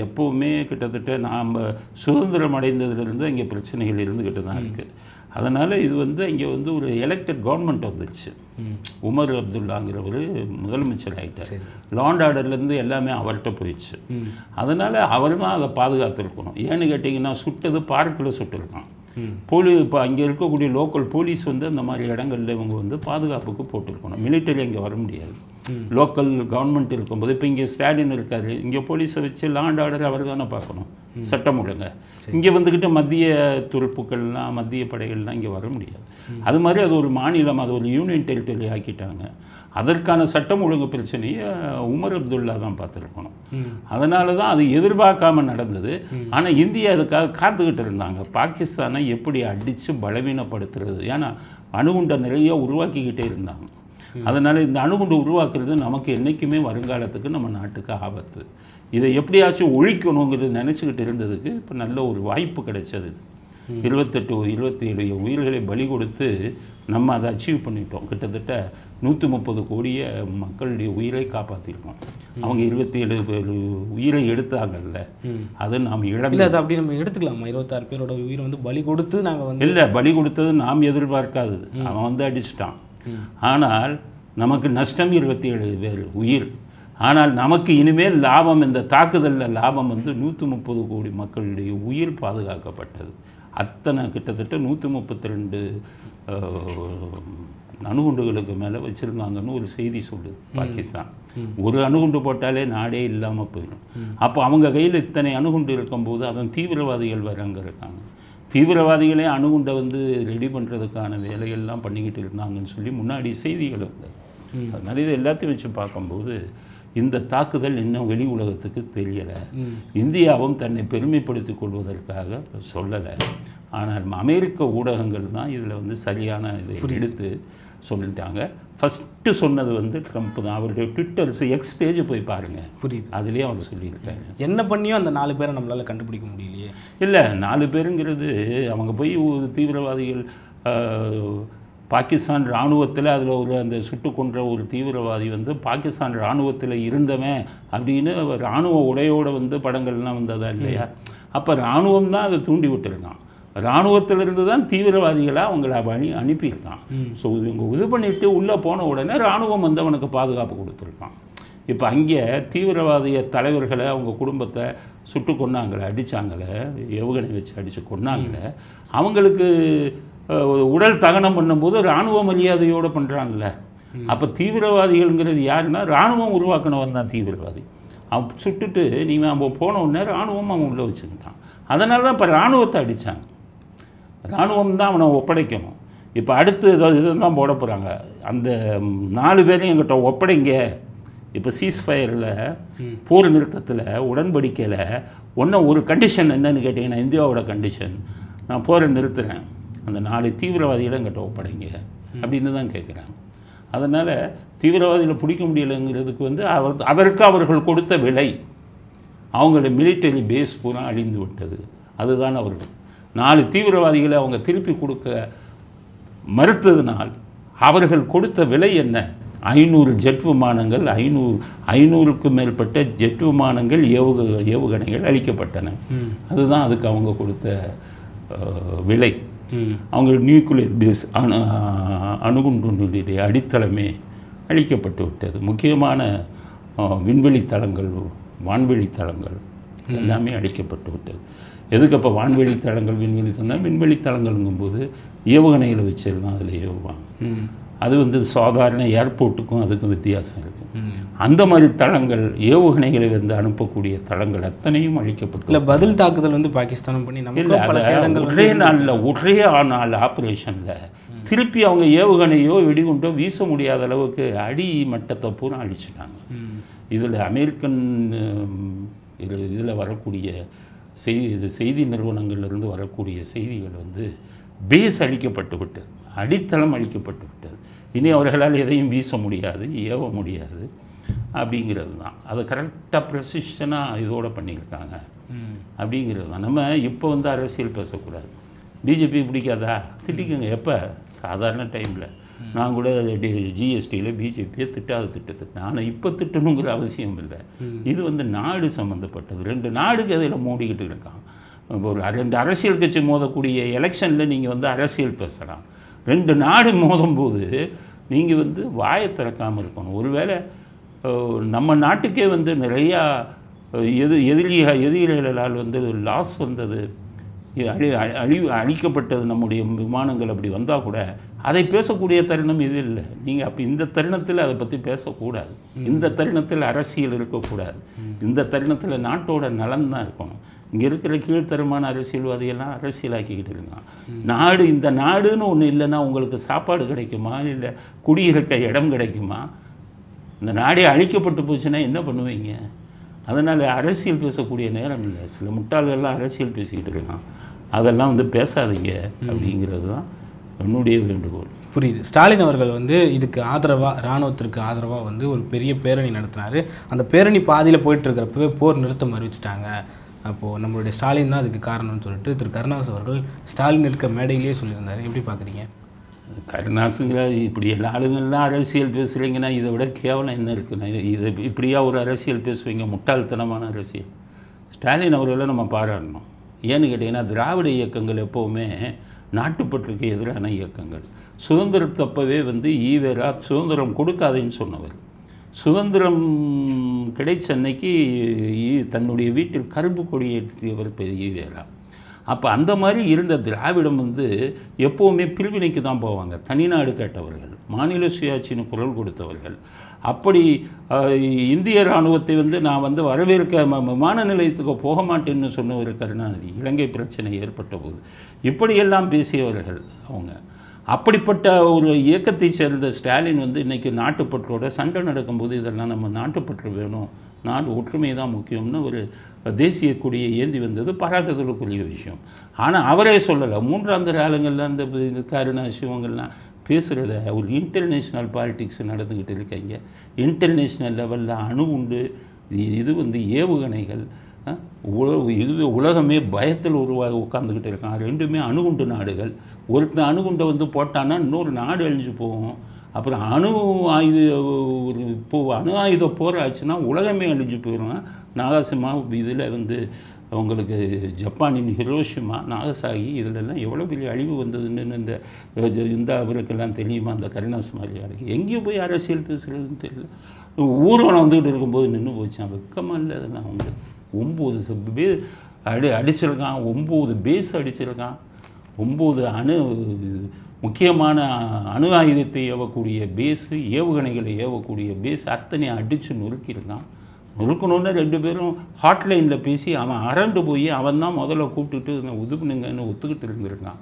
எப்போவுமே கிட்டத்தட்ட நாம் சுதந்திரம் அடைந்ததுலேருந்து அங்கே பிரச்சனைகள் இருந்துக்கிட்டு தான் இருக்குது. அதனால் இது வந்து இங்கே வந்து ஒரு எலெக்டட் கவர்மெண்ட் வந்துடுச்சு. உமர் அப்துல்லாங்கிறவர் முதலமைச்சர் ஆகிட்டார். லாண்ட் ஆர்டர்லேருந்து எல்லாமே அவர்கிட்ட போயிடுச்சு. அதனால் அவர் தான் அதை பாதுகாத்துருக்கணும். ஏன்னு கேட்டிங்கன்னா, சுட்டது பார்க்கில் சுட்டுருக்கான். இப்போ அங்கே இருக்கக்கூடிய லோக்கல் போலீஸ் வந்து அந்த மாதிரி இடங்களில் இவங்க வந்து பாதுகாப்புக்கு போட்டிருக்கணும். மிலிட்டரி அங்கே வர முடியாது. லோக்கல் கவர்மெண்ட் இருக்கும்போது இப்போ இங்கே ஸ்டாலின் இருக்காரு, இங்கே போலீஸை வச்சு லாண்ட் ஆர்டர் அவர் தானே பார்க்கணும், சட்டம் ஒழுங்க. இங்கே வந்துக்கிட்டு மத்திய துருப்புக்கள்லாம், மத்திய படைகள்லாம் இங்கே வர முடியாது. அது மாதிரி அது ஒரு மாநிலம், அது ஒரு யூனியன் டெரிட்டரி ஆக்கிட்டாங்க. அதற்கான சட்டம் ஒழுங்கு பிரச்சனையை உமர் அப்துல்லா தான் பார்த்துருக்கணும். அதனால தான் அது எதிர்பார்க்காம நடந்தது. ஆனால் இந்தியா அதுக்காக காத்துக்கிட்டு இருந்தாங்க, பாகிஸ்தானை எப்படி அடித்து பலவீனப்படுத்துறது. ஏன்னா அணுகுண்டை நிறைய உருவாக்கிக்கிட்டே இருந்தாங்க. அதனால் இந்த அணுகுண்டு உருவாக்குறது நமக்கு என்றைக்குமே வருங்காலத்துக்கு நம்ம நாட்டுக்கு ஆபத்து. இதை எப்படியாச்சும் ஒழிக்கணுங்கிறது நினச்சிக்கிட்டு இருந்ததுக்கு இப்போ நல்ல ஒரு வாய்ப்பு கிடைச்சது. 27 உயிர்களை பலி கொடுத்து நம்ம அதை அச்சீவ் பண்ணிட்டோம். கிட்டத்தட்ட 130 கோடிய மக்களுடைய உயிரை காப்பாற்றிருக்கோம். அவங்க 27 பேர் உயிரை எடுத்தாங்கல்ல, அது நாம் இழந்து. அது அப்படி நம்ம எடுத்துக்கலாமா? 26 பேரோட உயிரை வந்து பலி கொடுத்து நாங்கள் வந்து இல்லை, பலி கொடுத்தது நாம் எதிர்பார்க்காதது. அவன் வந்து அடிச்சிட்டான். ஆனால் நமக்கு நஷ்டம் 27 பேர் உயிர். ஆனால் நமக்கு இனிமேல் லாபம், இந்த தாக்குதலில் லாபம் வந்து 130 கோடி மக்களுடைய உயிர் பாதுகாக்கப்பட்டது. அத்தனை கிட்டத்தட்ட 132 அணுகுண்டுகளுக்கு மேலே வச்சுருந்தாங்கன்னு ஒரு செய்தி சொல்லுது பாகிஸ்தான். ஒரு அணுகுண்டு போட்டாலே நாடே இல்லாமல் போயிடும். அப்போ அவங்க கையில் இத்தனை அணுகுண்டு இருக்கும்போது அதன் தீவிரவாதிகள் வேறு அங்கே இருக்காங்க. தீவிரவாதிகளே அணுகுண்டை வந்து ரெடி பண்ணுறதுக்கான வேலைகள்லாம் பண்ணிக்கிட்டு இருந்தாங்கன்னு சொல்லி முன்னாடி செய்திகள் இருந்தது. அதனால இது எல்லாத்தையும் வச்சு பார்க்கும்போது இந்த தாக்குதல் இன்னும் வெளி உலகத்துக்கு தெரியலை. இந்தியாவும் தன்னை பெருமைப்படுத்திக் கொள்வதற்காக சொல்லலை. ஆனால் அமெரிக்க ஊடகங்கள் தான் இதில் வந்து சரியான இதை எடுத்து சொல்லிட்டாங்க. ஃபஸ்ட்டு சொன்னது வந்து ட்ரம்ப் தான். அவருடைய ட்விட்டர்ஸ் எக்ஸ் பேஜ் போய் பாருங்கள், புரியுது, அதுலேயே அவர் சொல்லியிருக்காங்க. என்ன பண்ணியும் அந்த 4 பேரை நம்மளால் கண்டுபிடிக்க முடியலையே. இல்லை, 4 பேருங்கிறது அவங்க போய் தீவிரவாதிகள் பாகிஸ்தான் இராணுவத்தில் அதில் ஒரு அந்த சுட்டு கொன்ற ஒரு தீவிரவாதி வந்து பாகிஸ்தான் இராணுவத்தில் இருந்தவன் அப்படின்னு இராணுவ உடையோடு வந்து படங்கள்லாம் வந்ததா இல்லையா? அப்போ இராணுவம் தான் அதை தூண்டி விட்டுருக்கான். இராணுவத்திலிருந்து தான் தீவிரவாதிகளாக அவங்கள அனுப்பியிருக்கான். ஸோ இவங்க இது பண்ணிவிட்டு உள்ளே போன உடனே இராணுவம் வந்து அவனுக்கு பாதுகாப்பு கொடுத்துருக்கான். இப்போ அங்கே தீவிரவாதிய தலைவர்களை அவங்க குடும்பத்தை சுட்டு கொன்னாங்களே, அடித்தாங்களே, ஏவுகணை வச்சு அடித்து கொன்னாங்களே, அவங்களுக்கு உடல் தகனம் பண்ணும்போது இராணுவ மரியாதையோடு பண்ணுறாங்கல்ல. அப்போ தீவிரவாதிகள்ங்கிறது யாருன்னா இராணுவம் உருவாக்கினவன் தான் தீவிரவாதி. சுட்டுட்டு நீங்கள் நம்ம போன உடனே இராணுவம் அவன் உள்ளே வச்சுக்கிட்டான். அதனால தான் இப்போ இராணுவத்தை அடித்தாங்க. இராணுவம் தான் அவனை ஒப்படைக்கணும். இப்போ அடுத்து இதுதான் போட போகிறாங்க. அந்த 4 பேரையும் எங்கிட்ட ஒப்படைங்க. இப்போ சீஸ்ஃபயரில் போர் நிறுத்தத்தில் உடன்படிக்கையில் ஒரு கண்டிஷன் என்னன்னு கேட்டிங்கன்னா, இந்தியாவோட கண்டிஷன், நான் போரை நிறுத்துகிறேன், அந்த 4 தீவிரவாதிகளை எங்கிட்ட ஒப்படைங்க அப்படின்னு தான் கேட்குறாங்க. அதனால் தீவிரவாதிகளை பிடிக்க முடியலைங்கிறதுக்கு அதற்கு அவர்கள் கொடுத்த விலை, அவங்களோட மிலிட்டரி பேஸ் பூரா அழிந்து விட்டது. அதுதான் அவர்கள் 4 தீவிரவாதிகளை அவங்க திருப்பி கொடுக்க மறுத்ததினால் அவர்கள் கொடுத்த விலை என்ன? 500 ஜெட் விமானங்கள், 500க்கும் மேற்பட்ட ஜெட் விமானங்கள், ஏவுகணைகள் அளிக்கப்பட்டன. அதுதான் அதுக்கு அவங்க கொடுத்த விலை. அவங்க நியூக்ளியர் பேஸ் அணுகுண்டுடைய அடித்தளமே அழிக்கப்பட்டு விட்டது. முக்கியமான விண்வெளி தளங்கள், வான்வெளி தளங்கள் எல்லாமே அழிக்கப்பட்டு விட்டது. எதுக்கு அப்போ வான்வெளி தளங்கள், விண்வெளி தளங்கள்? விண்வெளி தளங்கள்ங்கும்போது ஏவுகணைகளை வச்சிருந்தோம், அதில் ஏவுவாங்க. அது சாதாரண ஏர்போர்ட்டுக்கும் அதுக்கும் வித்தியாசம் இருக்குது. அந்த மாதிரி தளங்கள், ஏவுகணைகளை அனுப்பக்கூடிய தளங்கள் அத்தனையும் அழிக்கப்பட்டு. இல்லை, பதில் தாக்குதல் பாகிஸ்தானம் பண்ணி ஒரே நாள் ஆப்ரேஷனில் திருப்பி அவங்க ஏவுகணையோ வெடிகுண்டோ வீச முடியாத அளவுக்கு அடி மட்டத்தை பூரா அழிச்சிட்டாங்க. இதில் அமெரிக்கன் இதில் வரக்கூடிய செய்தி நிறுவனங்கள்லேருந்து வரக்கூடிய செய்திகள் பேஸ் அழிக்கப்பட்டு விட்டது, அடித்தளம் அழிக்கப்பட்டு விட்டது. இனி அவர்களால் எதையும் வீச முடியாது, ஏவ முடியாது அப்படிங்கிறது தான். அதை கரெக்டாக ப்ரெசிஷனாக இதோடு பண்ணியிருக்காங்க அப்படிங்கிறது தான். நம்ம இப்போ அரசியல் பேசக்கூடாது. பிஜேபி பிடிக்காதா? திட்டிக்குங்க. எப்போ? சாதாரண டைமில். நான் கூட ஜிஎஸ்டியில் பிஜேபியை திட்டத்தை நான் இப்போ திட்டணுங்கிற அவசியம் இல்லை. இது நாடு சம்மந்தப்பட்டது. 2 நாடுக்கு அதில் மூடிக்கிட்டு இருக்காங்க. ஒரு 2 அரசியல் கட்சி மோதக்கூடிய எலெக்ஷனில் நீங்கள் அரசியல் பேசலாம். 2 நாடு மோதும்போது நீங்கள் வாயை திறக்காமல் இருக்கணும். ஒருவேளை நம்ம நாட்டுக்கே நிறையா எதிரிகளால் லாஸ் வந்தது, அழிக்கப்பட்டது, நம்முடைய விமானங்கள் அப்படி வந்தால் கூட அதை பேசக்கூடிய தருணம் இது இல்லை. நீங்கள் அப்போ இந்த தருணத்தில் அதை பற்றி பேசக்கூடாது. இந்த தருணத்தில் அரசியல் இருக்கக்கூடாது. இந்த தருணத்தில் நாட்டோட நலன் தான் இருக்கணும். இங்கே இருக்கிற கீழ்த்தரமான அரசியல்வாதிகள்லாம் அரசியலாக்கிக்கிட்டு இருக்கான். நாடு, இந்த நாடுன்னு ஒன்று இல்லைன்னா உங்களுக்கு சாப்பாடு கிடைக்குமா? இல்லை குடியிருக்க இடம் கிடைக்குமா? இந்த நாடே அழிக்கப்பட்டு போச்சுன்னா என்ன பண்ணுவீங்க? அதனால் அரசியல் பேசக்கூடிய நேரம் இல்லை. சில முட்டாள்கள்லாம் அரசியல் பேசிக்கிட்டு இருக்கான். அதெல்லாம் பேசாதீங்க அப்படிங்கிறது தான் என்னுடைய வேண்டுகோள். புரியுது. ஸ்டாலின் அவர்கள் இதுக்கு ஆதரவாக, இராணுவத்திற்கு ஆதரவாக ஒரு பெரிய பேரணி நடத்தினார். அந்த பேரணி பாதியில் போயிட்டு இருக்கிறப்பவே போர் நிறுத்தம் அறிவிச்சிட்டாங்க. அப்போது நம்மளுடைய ஸ்டாலின் தான் அதுக்கு காரணம்னு சொல்லிட்டு திரு கருணாஸ் அவர்கள் ஸ்டாலின் இருக்க மேடையிலேயே சொல்லியிருந்தார். எப்படி பார்க்குறீங்க? கருணாஸுங்கிற இப்படி எல்லா ஆளுங்கள்லாம் அரசியல் பேசுகிறீங்கன்னா இதை விட கேவலம் என்ன இருக்குன்னா, இதை இப்படியா ஒரு அரசியல் பேசுவீங்க? முட்டாள்தனமான அரசியல். ஸ்டாலின் அவர்களை நம்ம பாராட்டணும். ஏன்னு கேட்டிங்கன்னா, திராவிட இயக்கங்கள் எப்போவுமே நாட்டுப்பற்றுக்கு எதிரான இயக்கங்கள். சுதந்திரத்தப்பவே ஈவேரா சுதந்திரம் கொடுக்காதேன்னு சொன்னவர். சுதந்திரம் கிடைச்ச அன்னைக்கு தன்னுடைய வீட்டில் கரும்பு கொடி ஏற்றியவர் ஈவேரா. அப்போ அந்த மாதிரி இருந்த திராவிடம் எப்போவுமே பிரிவினைக்கு தான் போவாங்க. தனிநாடு கேட்டவர்கள், மாநில சுயாட்சின்னு குரல் கொடுத்தவர்கள். அப்படி இந்திய இராணுவத்தை நான் வரவேற்க விமான நிலையத்துக்கு போக மாட்டேன்னு சொன்னவர் கருணாநிதி. இலங்கை பிரச்சனை ஏற்பட்ட போது இப்படியெல்லாம் பேசியவர்கள் அவங்க. அப்படிப்பட்ட ஒரு இயக்கத்தை சேர்ந்த ஸ்டாலின் இன்றைக்கி நாட்டுப்பற்றோட சண்டை நடக்கும்போது இதெல்லாம் நம்ம நாட்டுப்பற்று வேணும், நாடு ஒற்றுமை தான் முக்கியம்னு ஒரு தேசிய கொடியை ஏந்தி வந்தது பாராட்டுதலுக்குரிய விஷயம். ஆனால் அவரே சொல்லலை. மூன்றாந்தர ஆளுங்கள்லாம் இந்த கருணாஸ் இவங்கள்லாம் பேசுகிறத ஒரு இன்டர்நேஷ்னல் பாலிட்டிக்ஸ் நடந்துக்கிட்டு இருக்காங்க. இன்டர்நேஷ்னல் லெவலில் அணு உண்டு, இது ஏவுகணைகள், இதுவே உலகமே பயத்தில் உட்காந்துக்கிட்டு இருக்கான். 2மே அணுகுண்டு நாடுகள். ஒருத்தர் அணுகுண்டை போட்டான்னா இன்னொரு நாடு அழிஞ்சு போகும். அப்புறம் அணு ஆயுத போர் ஆச்சுன்னா உலகமே அழிஞ்சு போயிடும். நாகாசிமா இதில் உங்களுக்கு ஜப்பானின் ஹிரோஷிமா, நாகசாகி, இதிலெல்லாம் எவ்வளோ பெரிய அழிவு வந்ததுன்னு இந்த அவருக்கெல்லாம் தெரியுமா? அந்த கருணாஸ் மாதிரியாருக்கு எங்கேயும் போய் அரசியல் பேசுகிறதுன்னு தெரியல. ஊர்வலம் வந்துக்கிட்டு இருக்கும்போது நின்று போச்சான். வெக்கமாக இல்லை அதெல்லாம். 9 பேர் அடிச்சிருக்கான், 9 பேஸ் அடிச்சிருக்கான், 9 முக்கியமான அணு ஆயுதத்தை ஏவக்கூடிய பேஸு, ஏவுகணைகளை ஏவக்கூடிய பேஸ் அத்தனை அடித்து நொறுக்கியிருக்கான். நொறுக்கணுன்னு 2 பேரும் ஹாட்லைனில் பேசி அவன் அரண்டு போய் அவன் தான் முதல்ல கூப்பிட்டுட்டு உதுப்புனுங்கன்னு ஒத்துக்கிட்டு இருந்திருக்கான்.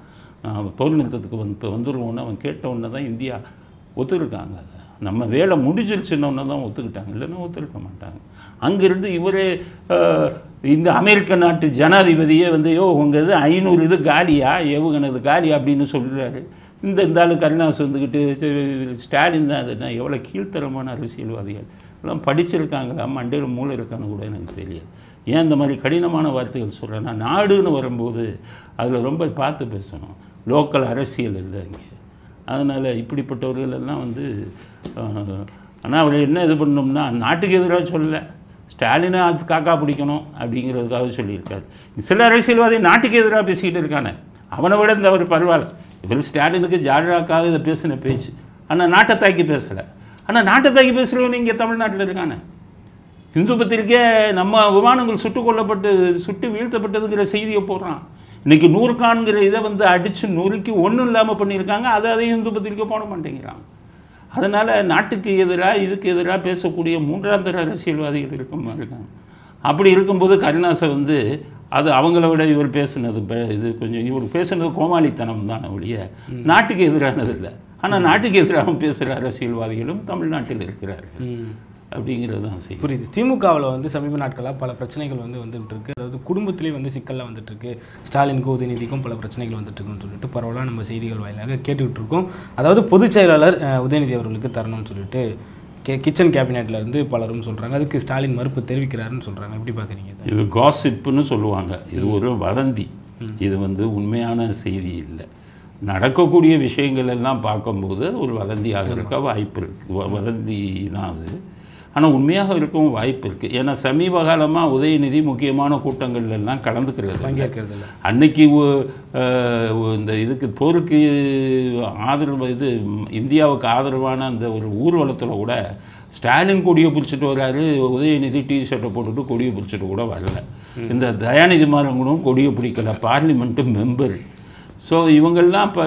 போர் நிறுத்தத்துக்கு இப்போ வந்துடுவோன்னு அவன் கேட்டவுடனே தான் இந்தியா ஒத்துருக்காங்க. நம்ம வேலை முடிஞ்சிருச்சுன்னொன்னே தான் ஒத்துக்கிட்டாங்க, இல்லைன்னா ஒத்துருக்க மாட்டாங்க. அங்கேருந்து இவரே இந்த அமெரிக்க நாட்டு ஜனாதிபதியே வந்து உங்கள் இது 500 இது காலியா, ஏவுகணது காலியா அப்படின்னு சொல்கிறாரு. இந்த ஆளு கருணாஸ் வந்துக்கிட்டு ஸ்டாலின் தான் அதுனா எவ்வளோ கீழ்த்தரமான அரசியல்வாதிகள் எல்லாம் படிச்சிருக்காங்களா, மண்டையில் மூளை இருக்கான்னு கூட எனக்கு தெரியாது. ஏன் இந்த மாதிரி கடினமான வார்த்தைகள் சொல்கிறேன்னா, நாடுன்னு வரும்போது அதில் ரொம்ப பார்த்து பேசணும். லோக்கல் அரசியல் இல்லை இங்கே. அதனால் இப்படிப்பட்டவர்கள் எல்லாம் வந்து ஆனால் அவர் என்ன இது பண்ணோம்னா, நாட்டுக்கு எதிராக சொல்லலை, ஸ்டாலினை அது காக்கா பிடிக்கணும் அப்படிங்கிறதுக்காக சொல்லியிருக்காரு. சில அரசியல்வாதி நாட்டுக்கு எதிராக பேசிக்கிட்டு இருக்கானே, அவனை விட இந்த அவர் பரவாயில்ல. இவர் ஸ்டாலினுக்கு ஜாலியாக்காக இதை பேசின பேச்சு, ஆனால் நாட்டை தாக்கி பேசலை. ஆனால் நாட்டை தாக்கி பேசுகிறவங்க இங்கே தமிழ்நாட்டில் இருக்கானே. இந்து பத்திரிக்கை நம்ம விமானங்கள் சுட்டு வீழ்த்தப்பட்டதுங்கிற செய்தியை போடுறான். இன்றைக்கி நூறுகான்கிற இதை வந்து அடித்து நொறுக்கி ஒன்றும் இல்லாமல் பண்ணியிருக்காங்க. அதையும் இந்து பத்திரிக்கை போட மாட்டேங்கிறான். அதனால் நாட்டுக்கு எதிராக இதுக்கு எதிராக பேசக்கூடிய 3ஆம் தர அரசியல்வாதிகள் இருக்காங்க. அப்படி இருக்கும்போது கருணாசை வந்து அது அவங்கள விட இவர் பேசுனது இது கொஞ்சம் இவர் பேசுனது கோமாளித்தனம் தான் ஒழிய நாட்டுக்கு எதிரானது இல்லை. ஆனால் நாட்டுக்கு எதிராக பேசுகிற அரசியல்வாதிகளும் தமிழ்நாட்டில் இருக்கிறார்கள் அப்படிங்கிறது தான் செய்யும். புரியுது. திமுகவில் வந்து சமீப நாட்களாக பல பிரச்சனைகள் வந்துட்டு இருக்கு. அதாவது குடும்பத்திலேயே வந்து சிக்கல்லாம் வந்துட்டு இருக்கு. ஸ்டாலினுக்கும் உதயநிதிக்கும் பல பிரச்சனைகள் வந்துட்டு இருக்குன்னு சொல்லிட்டு பரவலாக நம்ம செய்திகள் வாயிலாக கேட்டுக்கிட்டு இருக்கோம். அதாவது பொதுச் செயலாளர் உதயநிதி அவர்களுக்கு தரணும்னு சொல்லிட்டு கிச்சன் கேபினெட்ல இருந்து பலரும் சொல்றாங்க. அதுக்கு ஸ்டாலின் மறுப்பு தெரிவிக்கிறாருன்னு சொல்றாங்க. எப்படி பார்க்குறீங்க? இது காசிப்னு சொல்லுவாங்க. இது ஒரு வதந்தி. இது வந்து உண்மையான செய்தி இல்லை. நடக்கக்கூடிய விஷயங்கள் எல்லாம் பார்க்கும்போது ஒரு வதந்தியாக இருக்க வாய்ப்பு இருக்குது. வதந்தி தான் அது. ஆனால் உண்மையாக இருக்கவும் வாய்ப்பு இருக்குது. ஏன்னா சமீப காலமாக உதயநிதி முக்கியமான கூட்டங்கள்லாம் கலந்துக்கிறது. அன்னைக்கு இந்த இதுக்கு போருக்கு ஆதரவு இது இந்தியாவுக்கு ஆதரவான அந்த ஒரு ஊர்வலத்தில் கூட ஸ்டாலின் கொடியை பிடிச்சிட்டு வர்றாரு, உதயநிதி டிஷர்ட்டை போட்டுட்டு கொடியை பிடிச்சிட்டு கூட வரல. இந்த தயாநிதி மாறங்களும் கொடியை பிடிக்கல, பார்லிமெண்ட்டு மெம்பர். ஸோ இவங்கள்லாம் இப்போ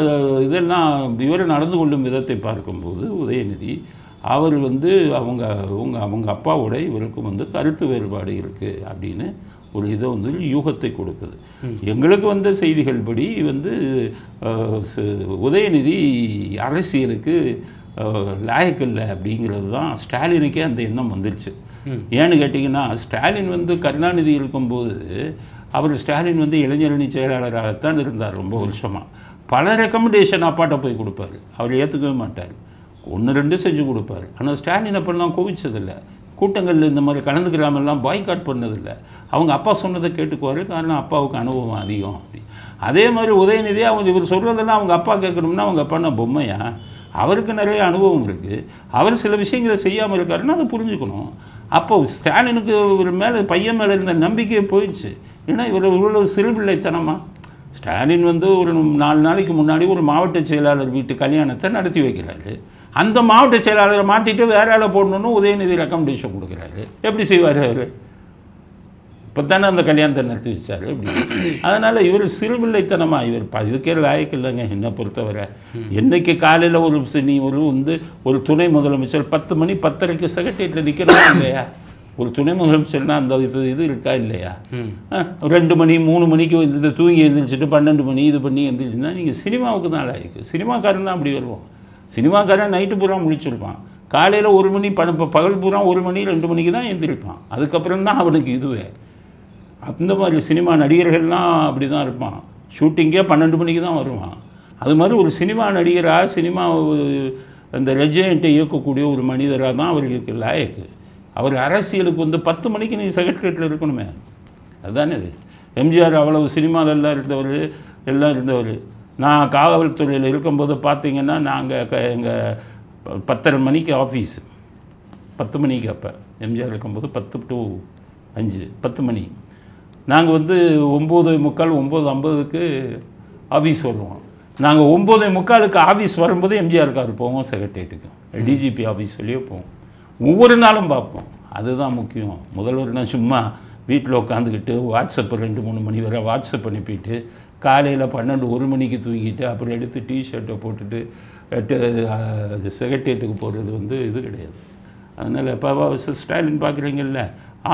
இதெல்லாம் இவர் நடந்து கொள்ளும் விதத்தை பார்க்கும்போது உதயநிதி அவர் வந்து அவங்க அப்பாவோட இவருக்கு வந்து கருத்து வேறுபாடு இருக்குது அப்படின்னு ஒரு இதை வந்து யூகத்தை கொடுக்குது. எங்களுக்கு வந்த செய்திகள் படி வந்து உதயநிதி அரசியலுக்கு லாயக்கில்லை அப்படிங்கிறது தான் ஸ்டாலினுக்கே அந்த எண்ணம் வந்துருச்சு. ஏன்னு கேட்டிங்கன்னா, ஸ்டாலின் வந்து கருணாநிதி இருக்கும்போது ஸ்டாலின் வந்து இளைஞரணி செயலாளராகத்தான் இருந்தார் ரொம்ப வருஷமாக. பல ரெக்கமெண்டேஷன் அப்பாட்ட போய் கொடுப்பாரு, அவர் ஏற்றுக்கவே மாட்டார். 1-2 செஞ்சு கொடுப்பார். ஆனால் ஸ்டாலின் அப்பெல்லாம் கோவிச்சதில்லை. கூட்டங்களில் இந்த மாதிரி கலந்துக்கிறாமெல்லாம் பாய்காட் பண்ணதில்லை. அவங்க அப்பா சொன்னதை கேட்டுக்குவார். காரணம் அப்பாவுக்கு அனுபவம் அதிகம். அதே மாதிரி உதயநிதி இவர் சொல்கிறதெல்லாம் அவங்க அப்பா கேட்கணும்னா அவங்க அப்பான்னா பொம்மையா? அவருக்கு நிறைய அனுபவம் இருக்குது. அவர் சில விஷயங்களை செய்யாமல் இருக்காருன்னா அதை புரிஞ்சுக்கணும். அப்போ ஸ்டாலினுக்கு இவர் மேலே பையன் மேலே இருந்த நம்பிக்கையே போயிடுச்சு. ஏன்னா இவ்வளவு சிறுபிள்ளைத்தனமா ஸ்டாலின் வந்து ஒரு 4 நாளைக்கு முன்னாடி ஒரு மாவட்ட செயலாளர் வீட்டு கல்யாணத்தை நடத்தி வைக்கிறாரு. அந்த மாவட்ட செயலாளரை மாற்றிட்டு வேற ஆளை போடணுன்னு உதயநிதி ரெக்கமெண்டேஷன் கொடுக்குறாரு. எப்படி செய்வார் அவர்? இப்போ தானே அந்த கல்யாணத்தை நடத்தி வச்சார். எப்படி? அதனால் இவர் சிறுபிள்ளைத்தனமா இவர் இதுக்கே லாயக்கு இல்லைங்க என்னை பொறுத்தவரை. என்னைக்கு காலையில் ஒரு துணை முதலமைச்சர் 10 மணி 10:30க்கு செக்ரட்டரியேட்டில் நிற்கிறதா இல்லையா? ஒரு துணை முதலமைச்சர்னா அந்த இது இருக்கா இல்லையா? 2 மணி 3 மணிக்கு வந்து தூங்கி எழுந்திரிச்சிட்டு 12 மணி இது பண்ணி எழுந்திரிச்சுன்னா நீங்கள் சினிமாவுக்கு தான் லாயக்கு. சினிமாக்காரன் தான் அப்படி வருவோம். சினிமாக்காரன் நைட்டு பூரா முடிச்சிருப்பான். காலையில் 1 மணி பகல் பூரா 1 மணி 2 மணிக்கு தான் எழுந்திருப்பான். அதுக்கப்புறம் தான் அவனுக்கு இதுவே. அந்த மாதிரி சினிமா நடிகர்கள்லாம் அப்படி தான் இருப்பான். ஷூட்டிங்கே 12 மணிக்கு தான் வருவான். அது மாதிரி ஒரு சினிமா நடிகராக சினிமா அந்த ரெஜிமெண்ட்டை இயக்கக்கூடிய ஒரு மனிதராக தான் அவருக்கு லாயக்கு. அவர் அரசியலுக்கு வந்து 10 மணிக்கு நீ செக்ரட்டரியேட்டில் இருக்கணுமே. அதுதானே இது. எம்ஜிஆர் அவ்வளவு சினிமாலெல்லாம் இருந்தவர். நான் காவல்துறையில் இருக்கும்போது பார்த்தீங்கன்னா நாங்கள் எங்கள் 10:30 மணிக்கு ஆஃபீஸ், 10 மணிக்கு அப்போ எம்ஜிஆர் இருக்கும்போது 10 to 5 10 மணி. நாங்கள் வந்து 9:45 9:50க்கு ஆஃபீஸ் வருவோம். நாங்கள் 9:45க்கு ஆஃபீஸ் வரும்போது எம்ஜிஆர் கார் போவோம் செக்ரட்டரியேட்டுக்கு, டிஜிபி ஆஃபீஸ் வெளியே போவோம். ஒவ்வொரு நாளும் பார்ப்போம். அதுதான் முக்கியம். முதல்வர்னா சும்மா வீட்டில் உட்காந்துக்கிட்டு வாட்ஸ்அப் 2-3 மணி வரை வாட்ஸ்அப் அனுப்பிட்டு காலையில் 12-1 மணிக்கு தூங்கிட்டு அப்புறம் எடுத்து டிஷர்ட்டை போட்டுட்டு செக்ரட்டரியேட்டுக்கு போகிறது வந்து இது கிடையாது. அதனால் இப்போ ஸ்டாலின் பார்க்குறீங்கல்ல,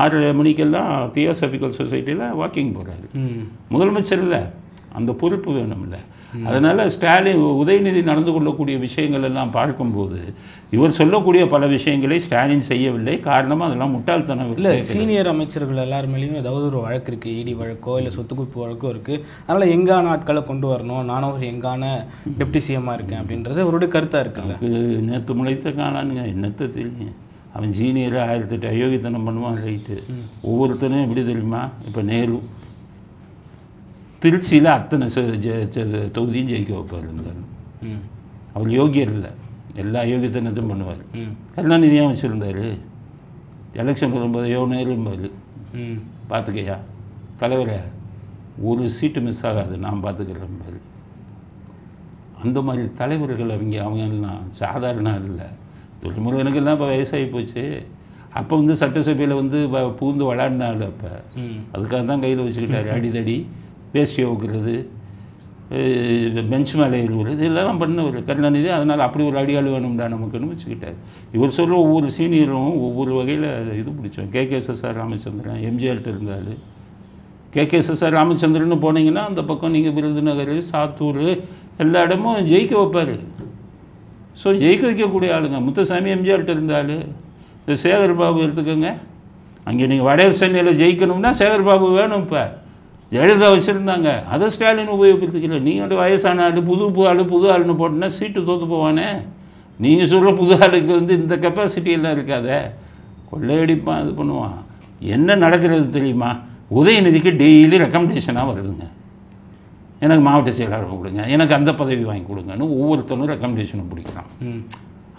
6:30 மணிக்கெல்லாம் தியோசபிக்கல் சொசைட்டியில் வாக்கிங் போகிறாரு. முதலமைச்சர் இல்லை, அந்த பொறுப்பு வேணும்ல. அதனால் ஸ்டாலின் உதயநிதி நடந்து கொள்ளக்கூடிய விஷயங்கள் எல்லாம் பார்க்கும்போது இவர் சொல்லக்கூடிய பல விஷயங்களை ஸ்டாலின் செய்யவில்லை. காரணமாக அதெல்லாம் முட்டாள்தனம் இல்லை. சீனியர் அமைச்சர்கள் எல்லாருமேலேயும் ஏதாவது ஒரு வழக்கு இருக்குது, இடி வழக்கோ இல்லை சொத்து குவிப்பு வழக்கோ இருக்குது. அதனால் எங்கான ஆட்களை கொண்டு வரணும், நானும் ஒரு எங்கான டெப்டி சிஎம்மாக இருக்கேன் அப்படின்றது அவருடைய கருத்தாக இருக்குல்ல. நேற்று முளைத்த காணானுங்க, என்னத்தை தெரியும். அவன் சீனியர் 1008 அயோக்கியத்தனம் பண்ணுவான். ரைட்டு. ஒவ்வொருத்தரும் எப்படி தெரியுமா, இப்போ நேரு திருச்சியில் அத்தனை தொகுதியும் ஜெயிக்க வைப்பார் இருந்தார். அவர் யோகியர் இல்லை, எல்லா யோகியத்தனத்தையும் பண்ணுவார். கருணாநிதியாக வச்சுருந்தார். எலெக்ஷன் வரும்போது நேரும்பார், பார்த்துக்கையா தலைவரை ஒரு சீட்டு மிஸ் ஆகாது, நான் பார்த்துக்கிறேன்பார். அந்த மாதிரி தலைவர்கள் அவங்கெல்லாம் சாதாரண இல்லை. துரைமுருகனுக்கெல்லாம் இப்போ வயசாகி போச்சு. அப்போ வந்து சட்டசபையில் வந்து பூந்து விளாடினாள். அப்போ அதுக்காக தான் கையில் வச்சுக்கிட்டாரு. அடிதடி, பேஸ்டி வைக்கிறது, பெஞ்ச் மேலே ஏறுவது, இதெல்லாம் பண்ணவர் கருணாநிதி. அதனால் அப்படி ஒரு அடியாள் வேணும்டா நமக்குன்னு வச்சுக்கிட்டார். இவர் சொல்ல ஒவ்வொரு சீனியரும் ஒவ்வொரு வகையில் இது பிடிச்சோம். KKSSR ராமச்சந்திரன் எம்ஜிஆர்கிட்ட இருந்தார். KKSSR ராமச்சந்திரன் போனீங்கன்னா அந்த பக்கம் நீங்கள் விருதுநகர், சாத்தூர் எல்லா இடமும் ஜெயிக்க வைப்பார். ஸோ ஜெயிக்க வைக்கக்கூடிய ஆளுங்க. முத்துசாமி எம்ஜிஆர்கிட்ட இருந்தால். இந்த சேகர் பாபு எடுத்துக்கோங்க. அங்கே நீங்கள் வட சென்னையில் ஜெயிக்கணும்னா சேகர் பாபு வேணும். இப்போ ஜெயலலிதா வச்சுருந்தாங்க, அதை ஸ்டாலின் உபயோகப்படுத்திக்கல. நீங்கள் வயசான ஆள், புது ஆளுன்னு போட்டோன்னா சீட்டு தோற்று போவானே. நீங்கள் சொல்கிற புது ஆளுக்கு வந்து இந்த கெப்பாசிட்டியெல்லாம் இருக்காத, கொள்ளையடிப்பான், இது பண்ணுவான். என்ன நடக்கிறது தெரியுமா? உதயநிதிக்கு டெய்லி ரெக்கமெண்டேஷனாக வருதுங்க. எனக்கு மாவட்ட செயலாளர் கொடுங்க, எனக்கு அந்த பதவி வாங்கி கொடுங்கன்னு ஒவ்வொருத்தரும் ரெக்கமெண்டேஷனை பிடிக்கிறான்.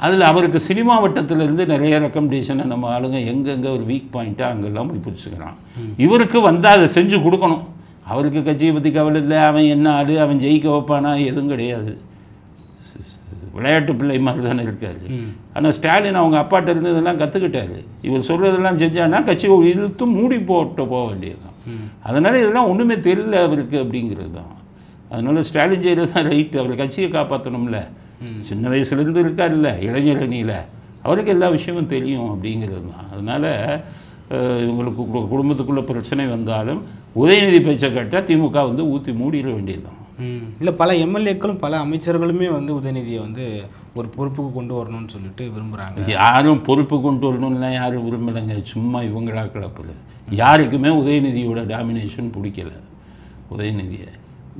அதில் அவருக்கு சினிமா வட்டத்திலேருந்து நிறைய ரெக்கமெண்டேஷனை நம்ம ஆளுங்க எங்கெங்கே ஒரு வீக் பாயிண்ட்டாக அங்கெல்லாம் போய் பிடிச்சிக்கிறான். இவருக்கு வந்தால் அதை செஞ்சு கொடுக்கணும். அவருக்கு கட்சியை பற்றி கவலை இல்லை. அவன் என்ன ஆடு, அவன் ஜெயிக்க வைப்பானா, எதுவும் கிடையாது. விளையாட்டு பிள்ளை மாதிரி தானே இருக்காரு. ஆனால் ஸ்டாலின் அவங்க அப்பாட்ட இருந்து இதெல்லாம் கற்றுக்கிட்டாரு. இவர் சொல்கிறதெல்லாம் செஞ்சானா கட்சி இழுத்து மூடி போட்டு போக வேண்டியது தான். அதனால் இதெல்லாம் ஒன்றுமே தெரியல அவருக்கு அப்படிங்கிறது தான். அதனால் ஸ்டாலின் செய்கிறது தான் ரைட்டு. அவர் கட்சியை காப்பாற்றணும்ல. சின்ன வயசுலேருந்து இருக்கார்ல இளைஞரணியில், அவருக்கு எல்லா விஷயமும் தெரியும் அப்படிங்கிறது தான். அதனால் இவங்களுக்கு குடும்பத்துக்குள்ளே பிரச்சனை வந்தாலும் உதயநிதி பேச்சை கேட்டால் திமுக வந்து ஊற்றி மூடிட வேண்டியது தான். இல்லை, பல எம்எல்ஏக்களும் பல அமைச்சர்களுமே வந்து உதயநிதியை வந்து ஒரு பொறுப்புக்கு கொண்டு வரணும்னு சொல்லிட்டு விரும்புகிறாங்க. யாரும் பொறுப்பு கொண்டு வரணும்னா யாரும் விரும்பலைங்க. சும்மா இவங்களா கிளப்புல. யாருக்குமே உதயநிதியோட டாமினேஷன் பிடிக்கல. உதயநிதியை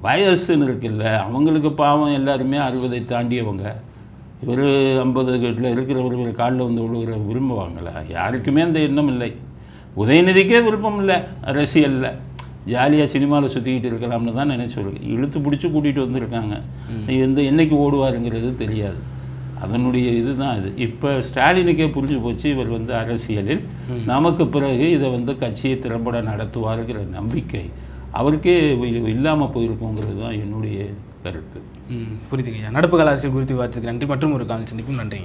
வயசுன்னு இருக்குல்ல, அவங்களுக்கு பாவம் எல்லாருமே 60 தாண்டியவங்க. இவர் 50 இருக்கிறவர்கள் காலில் வந்து விழுகிற விரும்புவாங்களா? யாருக்குமே அந்த எண்ணம் இல்லை. உதயநிதிக்கே விருப்பம் இல்லை. அரசியலில் ஜாலியாக சினிமாவில் சுற்றிக்கிட்டு இருக்கலாம்னு தான் நினைச்சுருக்கு. இழுத்து பிடிச்சி கூட்டிகிட்டு வந்திருக்காங்க. என்னைக்கு ஓடுவாருங்கிறது தெரியாது. அதனுடைய இதுதான் இது. இப்போ ஸ்டாலினுக்கே புரிஞ்சு போச்சு, இவர் வந்து அரசியலில் நமக்கு பிறகு இதை வந்து கட்சியை திறம்பட நடத்துவாருங்கிற நம்பிக்கை அவருக்கே இல்லாமல் போயிருக்குங்கிறது தான் என்னுடைய கருத்து. புரியுதுங்க. நடப்பு கால அரசியல் குறித்து விவாதத்துக்கு நன்றி. மற்றும் ஒரு கால சந்திப்பும் நன்றி.